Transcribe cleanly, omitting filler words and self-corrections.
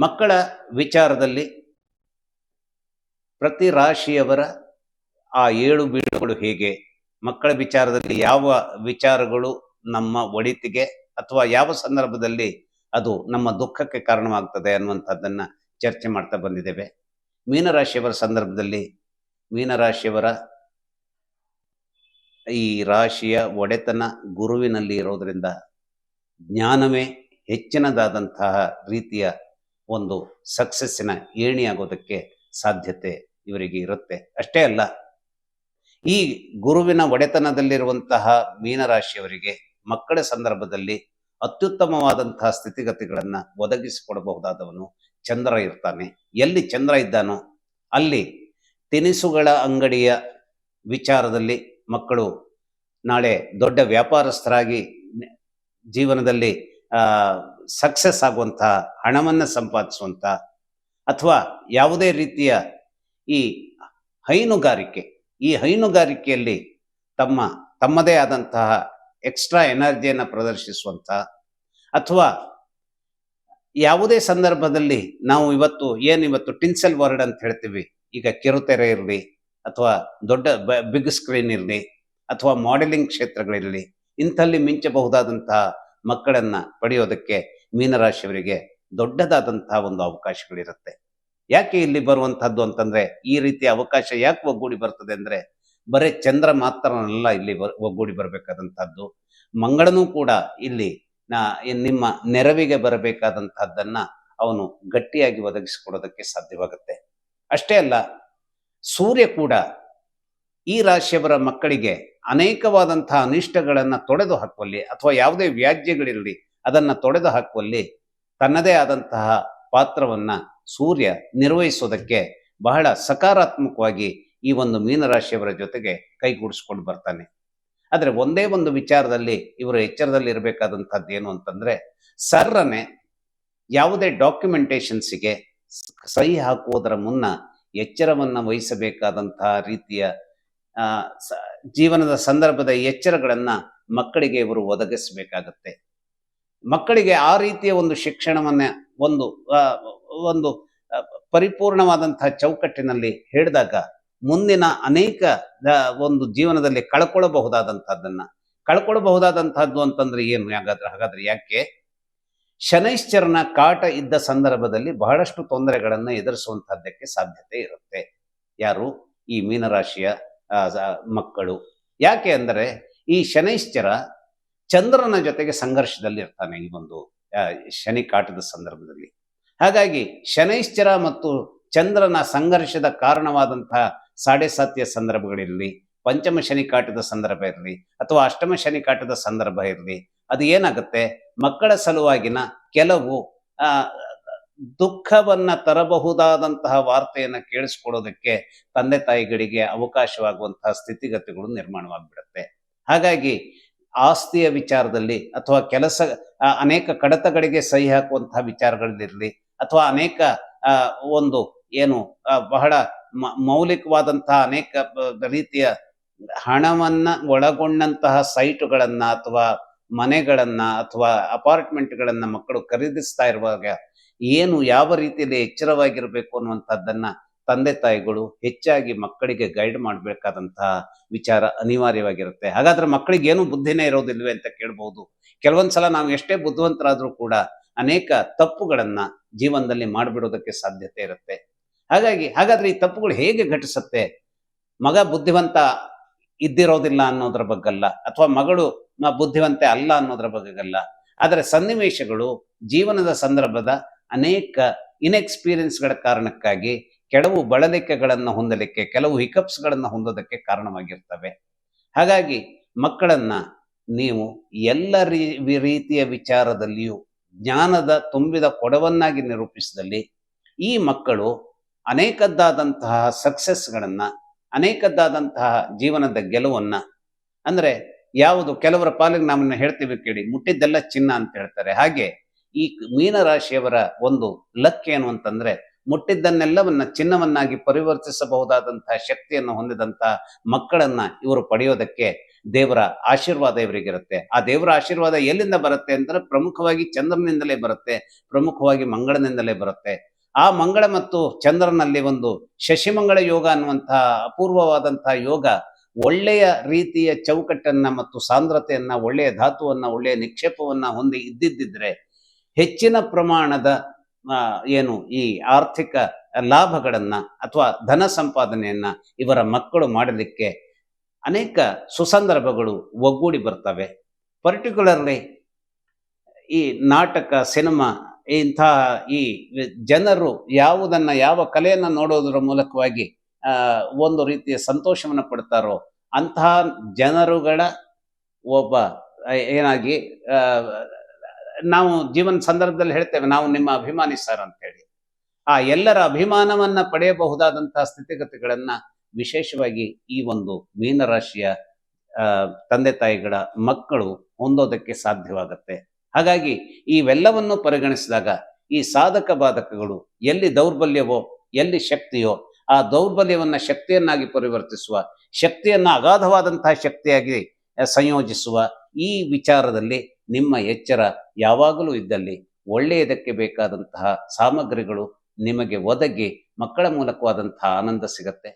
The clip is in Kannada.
ಮಕ್ಕಳ ವಿಚಾರದಲ್ಲಿ ಪ್ರತಿ ರಾಶಿಯವರ ಆ ಏಳು ಬೀಳುಗಳು ಹೇಗೆ, ಮಕ್ಕಳ ವಿಚಾರದಲ್ಲಿ ಯಾವ ವಿಚಾರಗಳು ನಮ್ಮ ಒಳಿತಿಗೆ ಅಥವಾ ಯಾವ ಸಂದರ್ಭದಲ್ಲಿ ಅದು ನಮ್ಮ ದುಃಖಕ್ಕೆ ಕಾರಣವಾಗ್ತದೆ ಅನ್ನುವಂಥದ್ದನ್ನ ಚರ್ಚೆ ಮಾಡ್ತಾ ಬಂದಿದ್ದೇವೆ. ಮೀನರಾಶಿಯವರ ಸಂದರ್ಭದಲ್ಲಿ ಮೀನರಾಶಿಯವರ ಈ ರಾಶಿಯ ಒಡೆತನ ಗುರುವಿನಲ್ಲಿ ಇರೋದರಿಂದ ಜ್ಞಾನವೇ ಹೆಚ್ಚಿನದಾದಂತಹ ರೀತಿಯ ಒಂದು ಸಕ್ಸಸ್ಸಿನ ಏಣಿಯಾಗೋದಕ್ಕೆ ಸಾಧ್ಯತೆ ಇವರಿಗೆ ಇರುತ್ತೆ. ಅಷ್ಟೇ ಅಲ್ಲ, ಈ ಗುರುವಿನ ಒಡೆತನದಲ್ಲಿರುವಂತಹ ಮೀನರಾಶಿಯವರಿಗೆ ಮಕ್ಕಳ ಸಂದರ್ಭದಲ್ಲಿ ಅತ್ಯುತ್ತಮವಾದಂತಹ ಸ್ಥಿತಿಗತಿಗಳನ್ನು ಒದಗಿಸಿಕೊಡಬಹುದಾದವನು ಚಂದ್ರ ಇರ್ತಾನೆ. ಎಲ್ಲಿ ಚಂದ್ರ ಇದ್ದಾನೋ ಅಲ್ಲಿ ತಿನಿಸುಗಳ ಅಂಗಡಿಯ ವಿಚಾರದಲ್ಲಿ ಮಕ್ಕಳು ನಾಳೆ ದೊಡ್ಡ ವ್ಯಾಪಾರಸ್ಥರಾಗಿ ಜೀವನದಲ್ಲಿ ಸಕ್ಸಸ್ ಆಗುವಂತಹ, ಹಣವನ್ನು ಸಂಪಾದಿಸುವಂಥ, ಅಥವಾ ಯಾವುದೇ ರೀತಿಯ ಈ ಹೈನುಗಾರಿಕೆಯಲ್ಲಿ ತಮ್ಮದೇ ಆದಂತಹ ಎಕ್ಸ್ಟ್ರಾ ಎನರ್ಜಿಯನ್ನು ಪ್ರದರ್ಶಿಸುವಂಥ, ಅಥವಾ ಯಾವುದೇ ಸಂದರ್ಭದಲ್ಲಿ ನಾವು ಇವತ್ತು ಟಿನ್ಸೆಲ್ ವರ್ಡ್ ಅಂತ ಹೇಳ್ತೀವಿ, ಈಗ ಕಿರುತೆರೆ ಇರಲಿ ಅಥವಾ ದೊಡ್ಡ ಬಿಗ್ ಸ್ಕ್ರೀನ್ ಇರಲಿ ಅಥವಾ ಮಾಡೆಲಿಂಗ್ ಕ್ಷೇತ್ರಗಳಿರಲಿ, ಇಂಥಲ್ಲಿ ಮಿಂಚಬಹುದಾದಂತಹ ಮಕ್ಕಳನ್ನ ಪಡೆಯೋದಕ್ಕೆ ಮೀನರಾಶಿಯವರಿಗೆ ದೊಡ್ಡದಾದಂತಹ ಒಂದು ಅವಕಾಶಗಳಿರುತ್ತೆ. ಯಾಕೆ ಇಲ್ಲಿ ಬರುವಂತಹದ್ದು ಅಂತಂದ್ರೆ, ಈ ರೀತಿಯ ಅವಕಾಶ ಯಾಕೆ ಒಗ್ಗೂಡಿ ಬರ್ತದೆ ಅಂದ್ರೆ, ಬರೀ ಚಂದ್ರ ಮಾತ್ರನಲ್ಲ ಇಲ್ಲಿ ಒಗ್ಗೂಡಿ ಬರಬೇಕಾದಂತಹದ್ದು, ಮಂಗಳನೂ ಕೂಡ ಇಲ್ಲಿ ನಿಮ್ಮ ನೆರವಿಗೆ ಬರಬೇಕಾದಂತಹದ್ದನ್ನ ಅವನು ಗಟ್ಟಿಯಾಗಿ ಒದಗಿಸಿಕೊಡೋದಕ್ಕೆ ಸಾಧ್ಯವಾಗುತ್ತೆ. ಅಷ್ಟೇ ಅಲ್ಲ, ಸೂರ್ಯ ಕೂಡ ಈ ರಾಶಿಯವರ ಮಕ್ಕಳಿಗೆ ಅನೇಕವಾದಂತಹ ಅನಿಷ್ಟಗಳನ್ನು ತೊಡೆದು ಹಾಕುವಲ್ಲಿ ಅಥವಾ ಯಾವುದೇ ವ್ಯಾಜ್ಯಗಳಿರಲಿ ಅದನ್ನು ತೊಡೆದು ಹಾಕುವಲ್ಲಿ ತನ್ನದೇ ಆದಂತಹ ಪಾತ್ರವನ್ನ ಸೂರ್ಯ ನಿರ್ವಹಿಸೋದಕ್ಕೆ ಬಹಳ ಸಕಾರಾತ್ಮಕವಾಗಿ ಈ ಒಂದು ಮೀನರಾಶಿಯವರ ಜೊತೆಗೆ ಕೈಗೂಡಿಸ್ಕೊಂಡು ಬರ್ತಾನೆ. ಆದರೆ ಒಂದೇ ಒಂದು ವಿಚಾರದಲ್ಲಿ ಇವರು ಎಚ್ಚರದಲ್ಲಿ ಇರಬೇಕಾದಂಥದ್ದು ಏನು ಅಂತಂದ್ರೆ, ಸರ್ರನೆ ಯಾವುದೇ ಡಾಕ್ಯುಮೆಂಟೇಶನ್ಸಿಗೆ ಸಹಿ ಹಾಕುವುದರ ಮುನ್ನ ಎಚ್ಚರವನ್ನು ವಹಿಸಬೇಕಾದಂತಹ ರೀತಿಯ ಜೀವನದ ಸಂದರ್ಭದ ಎಚ್ಚರಗಳನ್ನ ಮಕ್ಕಳಿಗೆ ಇವರು ಒದಗಿಸಬೇಕಾಗತ್ತೆ. ಮಕ್ಕಳಿಗೆ ಆ ರೀತಿಯ ಒಂದು ಶಿಕ್ಷಣವನ್ನ ಒಂದು ಪರಿಪೂರ್ಣವಾದಂತಹ ಚೌಕಟ್ಟಿನಲ್ಲಿ ಹೇಳಿದಾಗ ಮುಂದಿನ ಅನೇಕ ಒಂದು ಜೀವನದಲ್ಲಿ ಕಳ್ಕೊಳ್ಳಬಹುದಾದಂತಹದ್ದು ಅಂತಂದ್ರೆ ಏನು? ಹಾಗಾದ್ರೆ ಯಾಕೆ? ಶನೈಶ್ಚರನ ಕಾಟ ಇದ್ದ ಸಂದರ್ಭದಲ್ಲಿ ಬಹಳಷ್ಟು ತೊಂದರೆಗಳನ್ನು ಎದುರಿಸುವಂತಹದ್ದಕ್ಕೆ ಸಾಧ್ಯತೆ ಇರುತ್ತೆ. ಯಾರು? ಈ ಮೀನರಾಶಿಯ ಮಕ್ಕಳು. ಯಾಕೆ ಅಂದರೆ, ಈ ಶನೈಶ್ಚರ ಚಂದ್ರನ ಜೊತೆಗೆ ಸಂಘರ್ಷದಲ್ಲಿ ಇರ್ತಾನೆ ಈ ಒಂದು ಶನಿ ಕಾಟದ ಸಂದರ್ಭದಲ್ಲಿ. ಹಾಗಾಗಿ ಶನೈಶ್ಚರ ಮತ್ತು ಚಂದ್ರನ ಸಂಘರ್ಷದ ಕಾರಣವಾದಂತಹ ಸಾಡೆಸಾತಿಯ ಸಂದರ್ಭಗಳಿರಲಿ, ಪಂಚಮ ಶನಿ ಕಾಟದ ಸಂದರ್ಭ ಇರಲಿ ಅಥವಾ ಅಷ್ಟಮ ಶನಿ ಕಾಟದ ಸಂದರ್ಭ ಇರಲಿ, ಅದು ಏನಾಗುತ್ತೆ, ಮಕ್ಕಳ ಸಲುವಾಗಿನ ಕೆಲವು ದುಃಖವನ್ನ ತರಬಹುದಾದಂತಹ ವಾರ್ತೆಯನ್ನ ಕೇಳಿಸ್ಕೊಡೋದಕ್ಕೆ ತಂದೆ ತಾಯಿಗಳಿಗೆ ಅವಕಾಶವಾಗುವಂತಹ ಸ್ಥಿತಿಗತಿಗಳು ನಿರ್ಮಾಣವಾಗಿಬಿಡುತ್ತೆ. ಹಾಗಾಗಿ ಆಸ್ತಿಯ ವಿಚಾರದಲ್ಲಿ ಅಥವಾ ಅನೇಕ ಕಡತಗಳಿಗೆ ಸಹಿ ಹಾಕುವಂತಹ ವಿಚಾರಗಳಲ್ಲಿರಲಿ ಅಥವಾ ಅನೇಕ ಒಂದು ಏನು ಬಹಳ ಮೌಲಿಕವಾದಂತಹ ಅನೇಕ ರೀತಿಯ ಹಣವನ್ನ ಒಳಗೊಂಡಂತಹ ಸೈಟುಗಳನ್ನ ಅಥವಾ ಮನೆಗಳನ್ನ ಅಥವಾ ಅಪಾರ್ಟ್ಮೆಂಟ್ಗಳನ್ನ ಮಕ್ಕಳು ಖರೀದಿಸ್ತಾ ಇರುವಾಗ ಯಾವ ರೀತಿಯಲ್ಲಿ ಎಚ್ಚರವಾಗಿರ್ಬೇಕು ಅನ್ನುವಂಥದ್ದನ್ನ ತಂದೆ ತಾಯಿಗಳು ಹೆಚ್ಚಾಗಿ ಮಕ್ಕಳಿಗೆ ಗೈಡ್ ಮಾಡಬೇಕಾದಂತಹ ವಿಚಾರ ಅನಿವಾರ್ಯವಾಗಿರುತ್ತೆ. ಹಾಗಾದ್ರೆ ಮಕ್ಕಳಿಗೆ ಏನು ಬುದ್ಧಿನೇ ಇರೋದಿಲ್ವೇ ಅಂತ ಕೇಳ್ಬಹುದು. ಕೆಲವೊಂದ್ಸಲ ನಾವು ಎಷ್ಟೇ ಬುದ್ಧಿವಂತರಾದ್ರೂ ಕೂಡ ಅನೇಕ ತಪ್ಪುಗಳನ್ನ ಜೀವನದಲ್ಲಿ ಮಾಡಿಬಿಡೋದಕ್ಕೆ ಸಾಧ್ಯತೆ ಇರುತ್ತೆ. ಹಾಗಾದ್ರೆ ಈ ತಪ್ಪುಗಳು ಹೇಗೆ ಘಟಿಸುತ್ತೆ? ಮಗ ಬುದ್ಧಿವಂತ ಇದ್ದಿರೋದಿಲ್ಲ ಅನ್ನೋದ್ರ ಬಗ್ಗಲ್ಲ, ಅಥವಾ ಮಗಳು ಬುದ್ಧಿವಂತೆ ಅಲ್ಲ ಅನ್ನೋದ್ರ ಬಗ್ಗಲ್ಲ. ಆದರೆ ಸನ್ನಿವೇಶಗಳು ಜೀವನದ ಸಂದರ್ಭದ ಅನೇಕ ಇನ್ಎಕ್ಸ್ಪೀರಿಯನ್ಸ್ಗಳ ಕಾರಣಕ್ಕಾಗಿ ಕೆಲವು ಬಳಲಿಕೆಗಳನ್ನು ಹೊಂದಲಿಕ್ಕೆ, ಕೆಲವು ಹಿಕಪ್ಸ್ಗಳನ್ನು ಹೊಂದೋದಕ್ಕೆ ಕಾರಣವಾಗಿರ್ತವೆ. ಹಾಗಾಗಿ ಮಕ್ಕಳನ್ನ ನೀವು ಎಲ್ಲ ರೀತಿಯ ವಿಚಾರದಲ್ಲಿಯೂ ಜ್ಞಾನದ ತುಂಬಿದ ಕೊಡವನ್ನಾಗಿ ನಿರೂಪಿಸಿದಲ್ಲಿ ಈ ಮಕ್ಕಳು ಅನೇಕದ್ದಾದಂತಹ ಸಕ್ಸಸ್ಗಳನ್ನ, ಅನೇಕದ್ದಾದಂತಹ ಜೀವನದ ಗೆಲುವನ್ನ, ಅಂದ್ರೆ ಯಾವುದು ಕೆಲವರ ಪಾಲಿಗೆ ನಾವನ್ನ ಹೇಳ್ತೀವಿ ಕೇಳಿ, ಮುಟ್ಟಿದ್ದೆಲ್ಲ ಚಿನ್ನ ಅಂತ ಹೇಳ್ತಾರೆ. ಹಾಗೆ ಈ ಮೀನರಾಶಿಯವರ ಒಂದು ಲಕ್ ಏನು ಅಂತಂದ್ರೆ, ಮುಟ್ಟಿದ್ದನ್ನೆಲ್ಲವನ್ನ ಚಿನ್ನವನ್ನಾಗಿ ಪರಿವರ್ತಿಸಬಹುದಾದಂತಹ ಶಕ್ತಿಯನ್ನು ಹೊಂದಿದಂತಹ ಮಕ್ಕಳನ್ನ ಇವರು ಪಡೆಯೋದಕ್ಕೆ ದೇವರ ಆಶೀರ್ವಾದ ಇವರಿಗಿರುತ್ತೆ. ಆ ದೇವರ ಆಶೀರ್ವಾದ ಎಲ್ಲಿಂದ ಬರುತ್ತೆ ಅಂದರೆ ಪ್ರಮುಖವಾಗಿ ಚಂದ್ರನಿಂದಲೇ ಬರುತ್ತೆ, ಪ್ರಮುಖವಾಗಿ ಮಂಗಳನಿಂದಲೇ ಬರುತ್ತೆ. ಆ ಮಂಗಳ ಮತ್ತು ಚಂದ್ರನಲ್ಲಿ ಒಂದು ಶಶಿಮಂಗಳ ಯೋಗ ಅನ್ನುವಂತಹ ಅಪೂರ್ವವಾದಂತಹ ಯೋಗ ಒಳ್ಳೆಯ ರೀತಿಯ ಚೌಕಟ್ಟನ್ನ ಮತ್ತು ಸಾಂದ್ರತೆಯನ್ನ, ಒಳ್ಳೆಯ ಧಾತುವನ್ನ, ಒಳ್ಳೆಯ ನಿಕ್ಷೇಪವನ್ನ ಹೊಂದಿ ಇದ್ದಿದ್ದರೆ ಹೆಚ್ಚಿನ ಪ್ರಮಾಣದ ಏನು ಈ ಆರ್ಥಿಕ ಲಾಭಗಳನ್ನ ಅಥವಾ ಧನ ಸಂಪಾದನೆಯನ್ನ ಇವರ ಮಕ್ಕಳು ಮಾಡಲಿಕ್ಕೆ ಅನೇಕ ಸುಸಂದರ್ಭಗಳು ಒಗ್ಗೂಡಿ ಬರ್ತವೆ. ಪರ್ಟಿಕ್ಯುಲರ್ಲಿ ಈ ನಾಟಕ, ಸಿನಿಮಾ ಇಂತಹ ಈ ಜನರು ಯಾವುದನ್ನ, ಯಾವ ಕಲೆಯನ್ನ ನೋಡೋದರ ಮೂಲಕವಾಗಿ ಒಂದು ರೀತಿಯ ಸಂತೋಷವನ್ನು ಪಡ್ತಾರೋ ಅಂತಹ ಜನರುಗಳ ಒಬ್ಬ ಏನಾಗಿ ನಾವು ಜೀವನ ಸಂದರ್ಭದಲ್ಲಿ ಹೇಳ್ತೇವೆ, ನಾವು ನಿಮ್ಮ ಅಭಿಮಾನಿ ಸರ್ ಅಂತ ಹೇಳಿ. ಆ ಎಲ್ಲರ ಅಭಿಮಾನವನ್ನ ಪಡೆಯಬಹುದಾದಂತಹ ಸ್ಥಿತಿಗತಿಗಳನ್ನ ವಿಶೇಷವಾಗಿ ಈ ಒಂದು ಮೀನರಾಶಿಯ ತಂದೆ ತಾಯಿಗಳ ಮಕ್ಕಳು ಹೊಂದೋದಕ್ಕೆ ಸಾಧ್ಯವಾಗುತ್ತೆ. ಹಾಗಾಗಿ ಇವೆಲ್ಲವನ್ನು ಪರಿಗಣಿಸಿದಾಗ ಈ ಸಾಧಕ ಬಾಧಕಗಳು ಎಲ್ಲಿ ದೌರ್ಬಲ್ಯವೋ, ಎಲ್ಲಿ ಶಕ್ತಿಯೋ, ಆ ದೌರ್ಬಲ್ಯವನ್ನ ಶಕ್ತಿಯನ್ನಾಗಿ ಪರಿವರ್ತಿಸುವ, ಶಕ್ತಿಯನ್ನ ಅಗಾಧವಾದಂತಹ ಶಕ್ತಿಯಾಗಿ ಸಂಯೋಜಿಸುವ ಈ ವಿಚಾರದಲ್ಲಿ ನಿಮ್ಮ ಎಚ್ಚರ ಯಾವಾಗಲೂ ಇದ್ದಲ್ಲಿ ಒಳ್ಳೆಯದಕ್ಕೆ ಬೇಕಾದಂತಹ ಸಾಮಗ್ರಿಗಳು ನಿಮಗೆ ಒದಗಿ ಮಕ್ಕಳ ಮೂಲಕವಾದಂತಹ ಆನಂದ ಸಿಗತ್ತೆ.